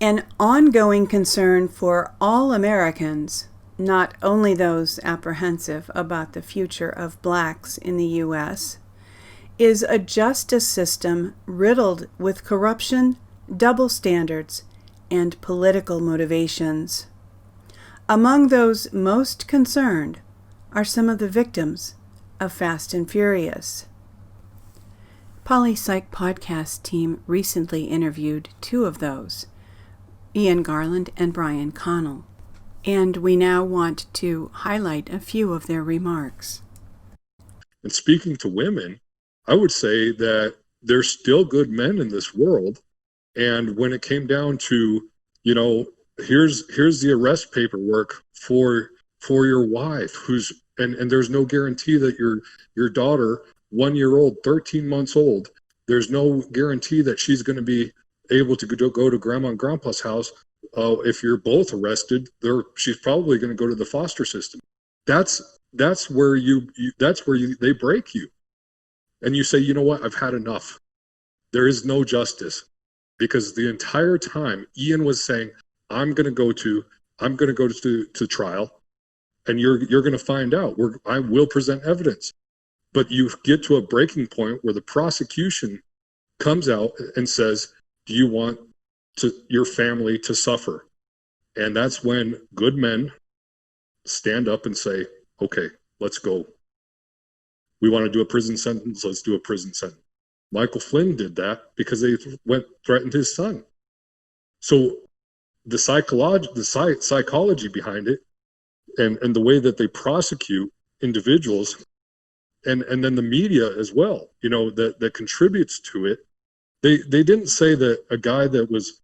An ongoing concern for all Americans, not only those apprehensive about the future of blacks in the U.S., is a justice system riddled with corruption, double standards, and political motivations. Among those most concerned are some of the victims of Fast and Furious. Poli-Psych podcast team recently interviewed two of those, Ian Garland and Brian Connell, and we now want to highlight a few of their remarks. And speaking to women, I would say that there's still good men in this world. And when it came down to, here's the arrest paperwork for your wife, and there's no guarantee that your daughter, 1 year old, 13 months old, there's no guarantee that she's going to be able to go to grandma and grandpa's house. If you're both arrested, she's probably going to go to the foster system. That's where they break you. And you say, you know what, I've had enough. There is no justice. Because the entire time Ian was saying, I'm going to go to trial, and you're going to find out. I will present evidence. But you get to a breaking point where the prosecution comes out and says, do you want your family to suffer? And that's when good men stand up and say, okay, let's go. We want to do a prison sentence. Let's do a prison sentence. Michael Flynn did that because they threatened his son. So the psychology behind it, and the way that they prosecute individuals, and then the media as well, that contributes to it. They didn't say that a guy that was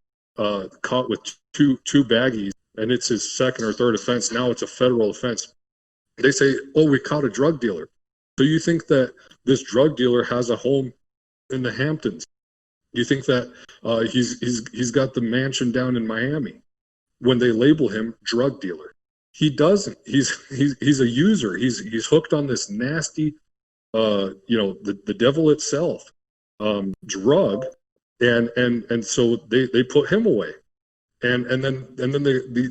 caught with two baggies and it's his second or third offense, now it's a federal offense. They say, oh, we caught a drug dealer. So you think that this drug dealer has a home in the Hamptons? You think that he's got the mansion down in Miami? When they label him drug dealer, he doesn't. He's a user. He's hooked on this nasty, the devil itself, drug, and so they put him away, and then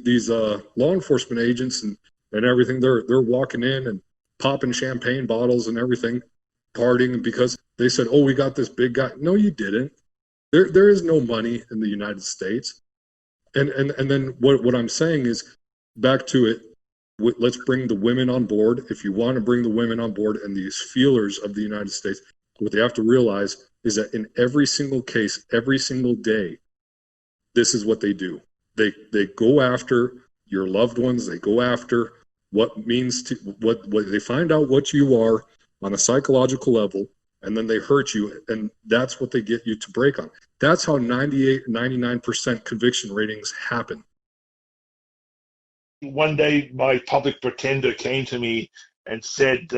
these law enforcement agents and everything, they're walking in and popping champagne bottles and everything, partying because they said, oh, we got this big guy. No, you didn't. There is no money in the United States. And then what I'm saying is, back to it, let's bring the women on board. If you want to bring the women on board and these feelers of the United States, what they have to realize is that in every single case, every single day, this is what they do. They go after your loved ones. They go after what they find out what you are on a psychological level, and then they hurt you, and that's what they get you to break on. That's how 98, 99% conviction ratings happen. One day, my public pretender came to me and said,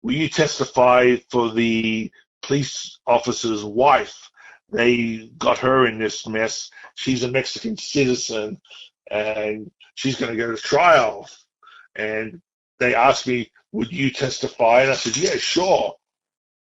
will you testify for the police officer's wife? They got her in this mess. She's a Mexican citizen, and she's going to go to trial. And they asked me, would you testify? And I said, yeah, sure.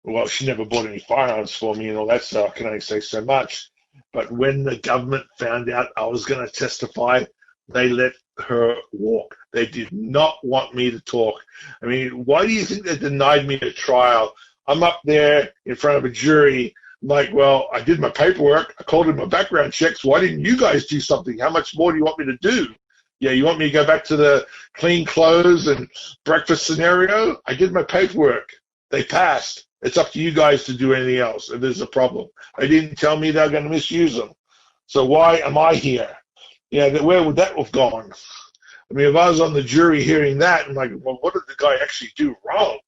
Well, she never bought any firearms for me and all that, so I can only say so much. But when the government found out I was going to testify, they let her walk. They did not want me to talk. I mean, why do you think they denied me a trial? I'm up there in front of a jury, like, well, I did my paperwork. I called in my background checks. Why didn't you guys do something? How much more do you want me to do? Yeah, you want me to go back to the clean clothes and breakfast scenario? I did my paperwork. They passed. It's up to you guys to do anything else if there's a problem. They didn't tell me they're going to misuse them. So why am I here? Yeah, where would that have gone? I mean, if I was on the jury hearing that, I'm like, well, what did the guy actually do wrong?